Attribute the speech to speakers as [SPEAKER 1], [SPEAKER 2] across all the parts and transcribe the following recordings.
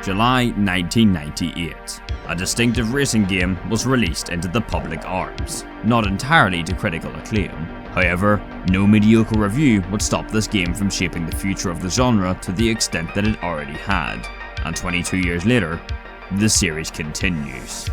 [SPEAKER 1] July 1998. A distinctive racing game was released into the public arms, not entirely to critical acclaim. However, no mediocre review would stop this game from shaping the future of the genre to the extent that it already had, and 22 years later, the series continues.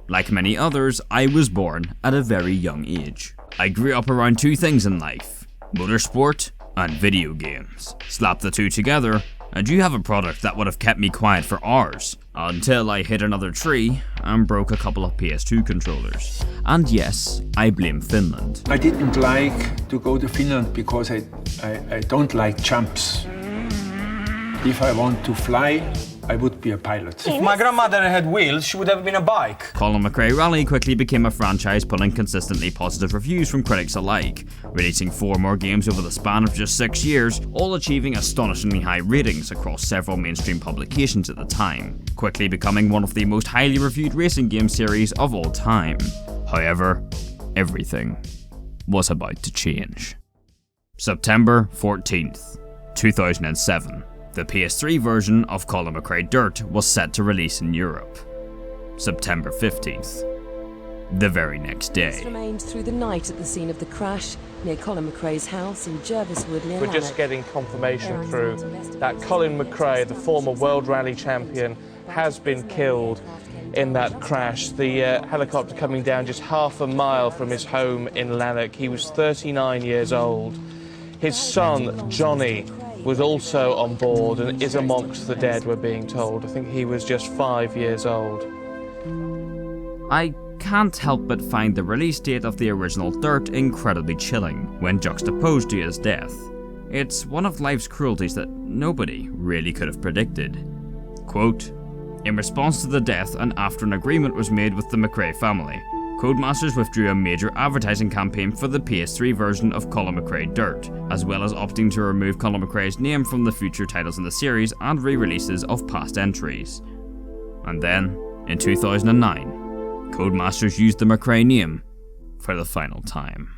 [SPEAKER 1] Like many others, I was born at a very young age. I grew up around two things in life: motorsport and video games. Slap the two together, and you have a product that would have kept me quiet for hours, until I hit another tree and broke a couple of PS2 controllers. And yes, I blame Finland.
[SPEAKER 2] I didn't like to go to Finland because I don't like jumps. If I want to fly, I would be a pilot.
[SPEAKER 3] If my grandmother had wheels, she would have been a bike.
[SPEAKER 1] Colin McRae Rally quickly became a franchise pulling consistently positive reviews from critics alike, releasing 4 more games over the span of just 6 years, all achieving astonishingly high ratings across several mainstream publications at the time, quickly becoming one of the most highly reviewed racing game series of all time. However, everything was about to change. September 14th, 2007. The PS3 version of Colin McRae DiRT was set to release in Europe. September 15th, the very next day.
[SPEAKER 4] Remained through the night at the scene of the crash near Colin McRae's house in Jerviswood near
[SPEAKER 5] We're just getting confirmation through that Colin McRae, the former World Rally champion, has been killed in that crash. The helicopter coming down just half a mile from his home in Lanark. He was 39 years old. His son, Johnny, was also on board and is amongst the dead, we're being told. I think he was just 5 years old.
[SPEAKER 1] I can't help but find the release date of the original DiRT incredibly chilling when juxtaposed to his death. It's one of life's cruelties that nobody really could have predicted. Quote, "In response to the death and after an agreement was made with the McRae family, Codemasters withdrew a major advertising campaign for the PS3 version of Colin McRae DiRT, as well as opting to remove Colin McRae's name from the future titles in the series and re-releases of past entries." And then, in 2009, Codemasters used the McRae name for the final time.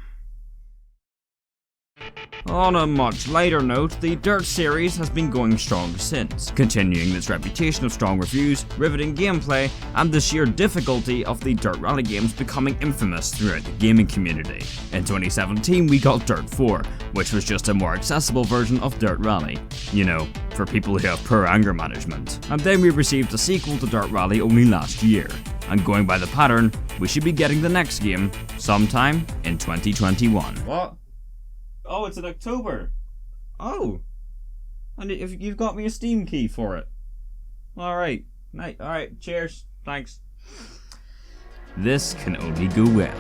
[SPEAKER 1] On a much lighter note, the DiRT series has been going strong since, continuing its reputation of strong reviews, riveting gameplay, and the sheer difficulty of the DiRT Rally games becoming infamous throughout the gaming community. In 2017 we got DiRT 4, which was just a more accessible version of DiRT Rally, you know, for people who have poor anger management. And then we received a sequel to DiRT Rally only last year, and going by the pattern, we should be getting the next game sometime in 2021.
[SPEAKER 6] What? Oh, it's in October. Oh. And if you've got me a Steam key for it. Alright. Alright, cheers. Thanks.
[SPEAKER 1] This can only go well.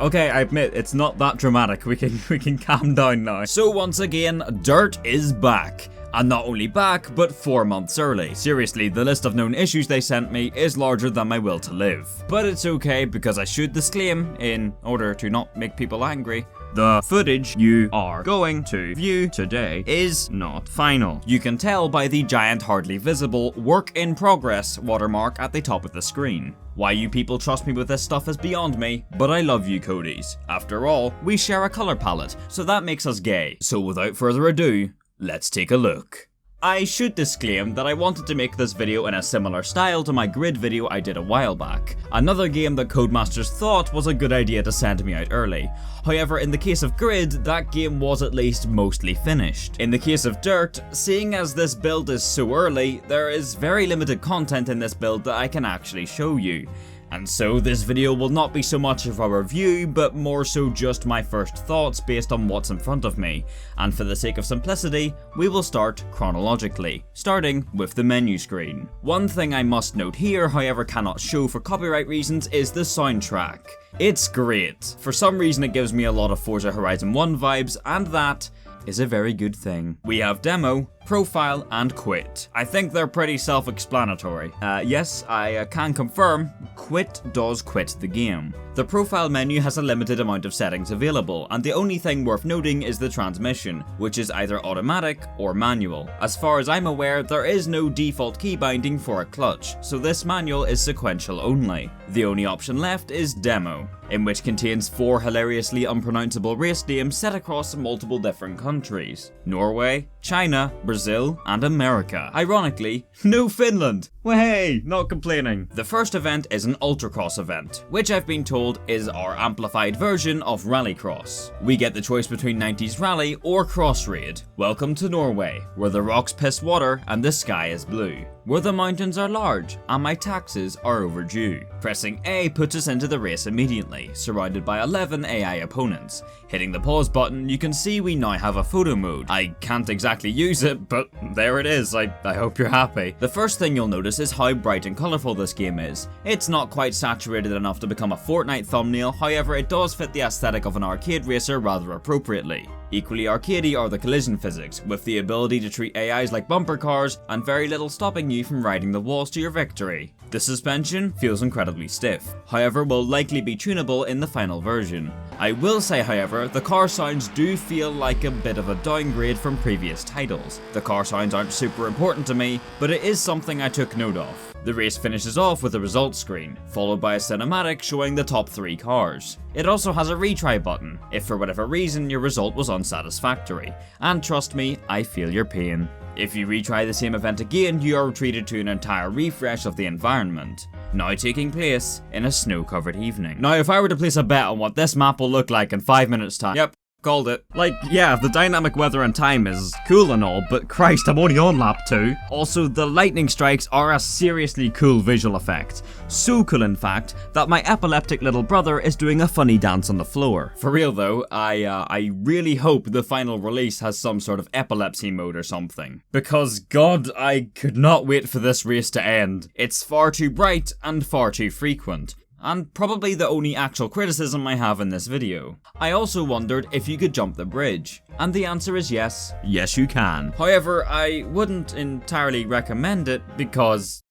[SPEAKER 6] Okay, I admit, it's not that dramatic. We can calm down now.
[SPEAKER 1] So once again, DiRT is back. And not only back, but 4 months early. Seriously, the list of known issues they sent me is larger than my will to live. But it's okay, because I should disclaim, in order to not make people angry, the footage you are going to view today is not final. You can tell by the giant, hardly visible work in progress watermark at the top of the screen. Why you people trust me with this stuff is beyond me, but I love you Codies. After all, we share a color palette, so that makes us gay. So without further ado, let's take a look. I should disclaim that I wanted to make this video in a similar style to my Grid video I did a while back, another game that Codemasters thought was a good idea to send me out early. However, in the case of Grid, that game was at least mostly finished. In the case of DiRT, seeing as this build is so early, there is very limited content in this build that I can actually show you. And so this video will not be so much of a review, but more so just my first thoughts based on what's in front of me, and for the sake of simplicity, we will start chronologically, starting with the menu screen. One thing I must note here, however cannot show for copyright reasons, is the soundtrack. It's great. For some reason it gives me a lot of Forza Horizon 1 vibes, and that is a very good thing. We have demo, profile, and quit. I think they're pretty self-explanatory. Yes, I can confirm, quit does quit the game. The profile menu has a limited amount of settings available, and the only thing worth noting is the transmission, which is either automatic or manual. As far as I'm aware, there is no default key binding for a clutch, so this manual is sequential only. The only option left is demo, in which contains 4 hilariously unpronounceable race names set across multiple different countries: Norway, China, Brazil, and America. Ironically, no Finland! Well, hey, not complaining. The first event is an Ultracross event, which I've been told is our amplified version of Rallycross. We get the choice between 90s Rally or Cross Raid. Welcome to Norway, where the rocks piss water and the sky is blue, where the mountains are large and my taxes are overdue. Pressing A puts us into the race immediately, surrounded by 11 AI opponents. Hitting the pause button, you can see we now have a photo mode. I can't exactly use it, but there it is. I hope you're happy. The first thing you'll notice is how bright and colourful this game is. It's not quite saturated enough to become a Fortnite thumbnail, however it does fit the aesthetic of an arcade racer rather appropriately. Equally arcadey are the collision physics, with the ability to treat AIs like bumper cars and very little stopping you from riding the walls to your victory. The suspension feels incredibly stiff, however will likely be tunable in the final version. I will say however, the car sounds do feel like a bit of a downgrade from previous titles. The car sounds aren't super important to me, but it is something I took note of. The race finishes off with a results screen, followed by a cinematic showing the top 3 cars. It also has a retry button, if for whatever reason your result was unsatisfactory, and trust me, I feel your pain. If you retry the same event again, you are treated to an entire refresh of the environment, now taking place in a snow-covered evening. Now if I were to place a bet on what this map will look like in 5 minutes time, yep, called it. Like, yeah, the dynamic weather and time is cool and all, but Christ, I'm only on lap 2. Also, the lightning strikes are a seriously cool visual effect. So cool in fact, that my epileptic little brother is doing a funny dance on the floor. For real though, I really hope the final release has some sort of epilepsy mode or something. Because god, I could not wait for this race to end. It's far too bright and far too frequent. And probably the only actual criticism I have in this video. I also wondered if you could jump the bridge, and the answer is yes. Yes you can. However, I wouldn't entirely recommend it because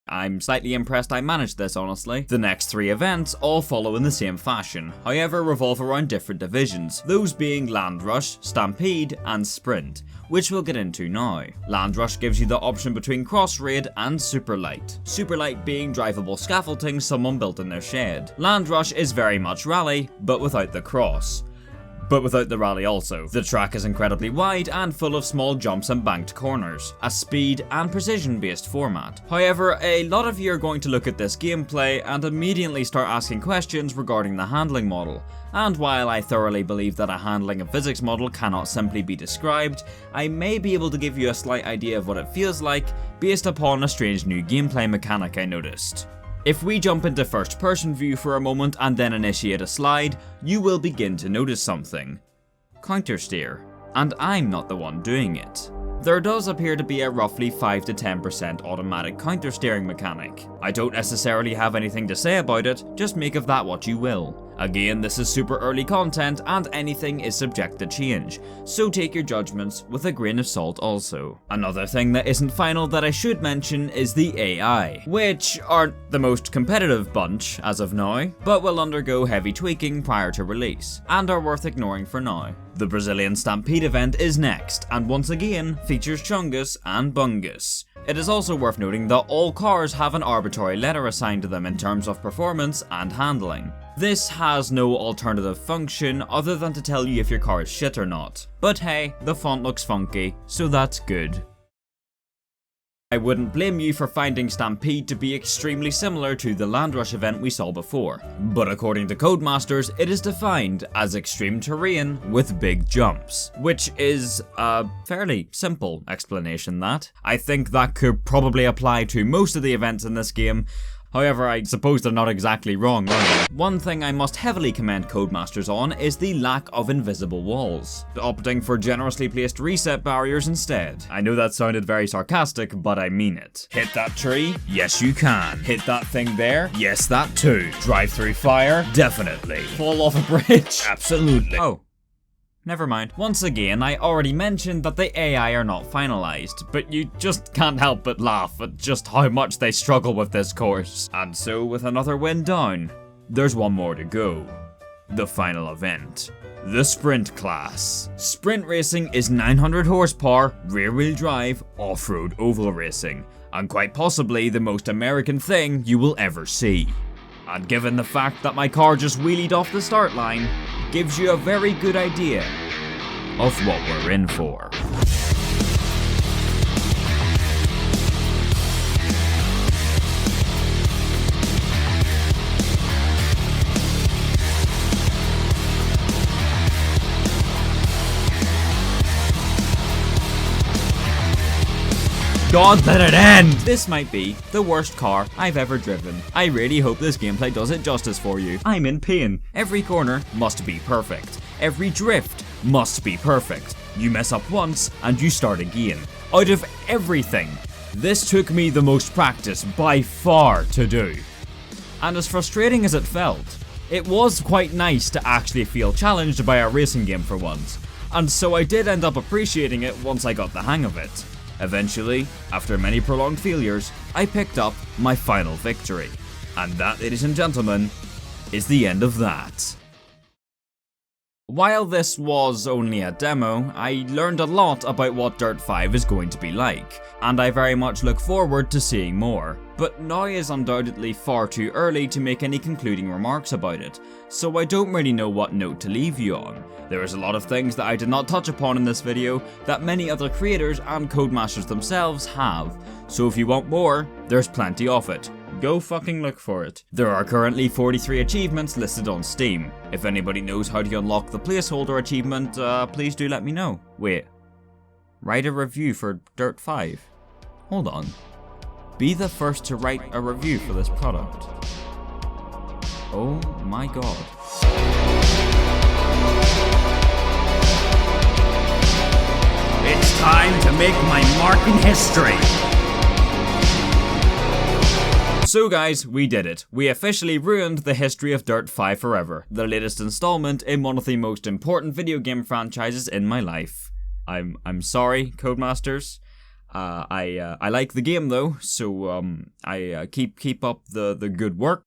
[SPEAKER 1] I'm slightly impressed I managed this, honestly. The next 3 events all follow in the same fashion, however revolve around different divisions, those being Land Rush, Stampede, and Sprint, which we'll get into now. Land Rush gives you the option between Cross Raid and Super Light. Super Light being drivable scaffolding someone built in their shed. Land Rush is very much rally, but without the cross. But without the rally also. The track is incredibly wide and full of small jumps and banked corners, a speed and precision based format. However, a lot of you are going to look at this gameplay and immediately start asking questions regarding the handling model. And while I thoroughly believe that a handling and physics model cannot simply be described, I may be able to give you a slight idea of what it feels like based upon a strange new gameplay mechanic I noticed. If we jump into first person view for a moment and then initiate a slide, you will begin to notice something. Counter steer. And I'm not the one doing it. There does appear to be a roughly 5 to 10% automatic counter steering mechanic. I don't necessarily have anything to say about it, just make of that what you will. Again, this is super early content and anything is subject to change, so take your judgments with a grain of salt also. Another thing that isn't final that I should mention is the AI, which aren't the most competitive bunch as of now, but will undergo heavy tweaking prior to release, and are worth ignoring for now. The Brazilian Stampede event is next, and once again features Chungus and Bungus. It is also worth noting that all cars have an arbitrary letter assigned to them in terms of performance and handling. This has no alternative function other than to tell you if your car is shit or not. But hey, the font looks funky, so that's good. I wouldn't blame you for finding Stampede to be extremely similar to the Land Rush event we saw before, but according to Codemasters, it is defined as extreme terrain with big jumps, which is a fairly simple explanation that. I think that could probably apply to most of the events in this game. However, I suppose they're not exactly wrong, are they? One thing I must heavily commend Codemasters on is the lack of invisible walls, opting for generously placed reset barriers instead. I know that sounded very sarcastic, but I mean it. Hit that tree? Yes you can. Hit that thing there? Yes that too. Drive through fire? Definitely. Fall off a bridge? Absolutely. Oh. Never mind. Once again, I already mentioned that the AI are not finalized, but you just can't help but laugh at just how much they struggle with this course. And so, with another win down, there's one more to go. The final event. The Sprint class. Sprint racing is 900 horsepower, rear-wheel drive, off-road oval racing, and quite possibly the most American thing you will ever see. And given the fact that my car just wheelied off the start line, gives you a very good idea of what we're in for. God, let it end! This might be the worst car I've ever driven. I really hope this gameplay does it justice for you. I'm in pain. Every corner must be perfect. Every drift must be perfect. You mess up once and you start again. Out of everything, this took me the most practice by far to do. And as frustrating as it felt, it was quite nice to actually feel challenged by a racing game for once. And so I did end up appreciating it once I got the hang of it. Eventually, after many prolonged failures, I picked up my final victory. And that, ladies and gentlemen, is the end of that. While this was only a demo, I learned a lot about what Dirt 5 is going to be like, and I very much look forward to seeing more. But now is undoubtedly far too early to make any concluding remarks about it, so I don't really know what note to leave you on. There is a lot of things that I did not touch upon in this video that many other creators and Codemasters themselves have, so if you want more, there's plenty of it. Go fucking look for it. There are currently 43 achievements listed on Steam. If anybody knows how to unlock the placeholder achievement, please do let me know. Wait. Write a review for Dirt 5? Hold on. Be the first to write a review for this product. Oh my god. It's time to make my mark in history! So guys, we did it. We officially ruined the history of Dirt 5 forever, the latest installment in one of the most important video game franchises in my life. I'm sorry, Codemasters. I like the game though, so I keep up the good work.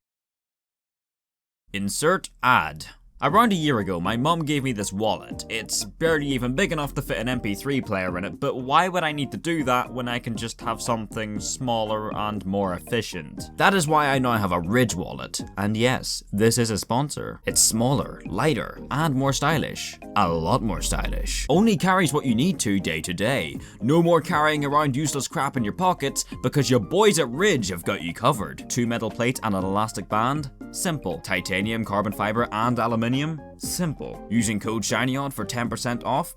[SPEAKER 1] Insert ad. Around a year ago, my mum gave me this wallet. It's barely even big enough to fit an MP3 player in it, but why would I need to do that when I can just have something smaller and more efficient? That is why I now have a Ridge wallet. And yes, this is a sponsor. It's smaller, lighter, and more stylish. A lot more stylish. Only carries what you need to day to day. No more carrying around useless crap in your pockets because your boys at Ridge have got you covered. 2 metal plates and an elastic band? Simple. Titanium, carbon fiber, and aluminium? Simple. Using code Shinyodd for 10% off?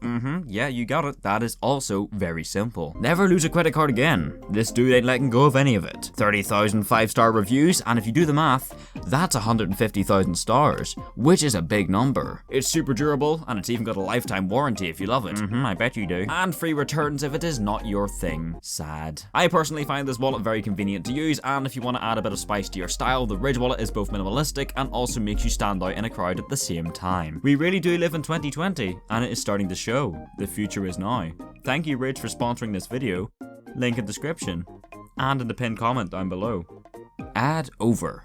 [SPEAKER 1] Yeah, you got it. That is also very simple. Never lose a credit card again. This dude ain't letting go of any of it. 30,000 5-star reviews, and if you do the math, that's 150,000 stars, which is a big number. It's super durable, and it's even got a lifetime warranty if you love it. I bet you do. And free returns if it is not your thing. Sad. I personally find this wallet very convenient to use, and if you want to add a bit of spice to your style, the Ridge wallet is both minimalistic and also makes you stand out in a crowd at the same time. We really do live in 2020, and it is starting to show. The future is now. Thank you, Ridge, for sponsoring this video. Link in description, and in the pinned comment down below. Ad over.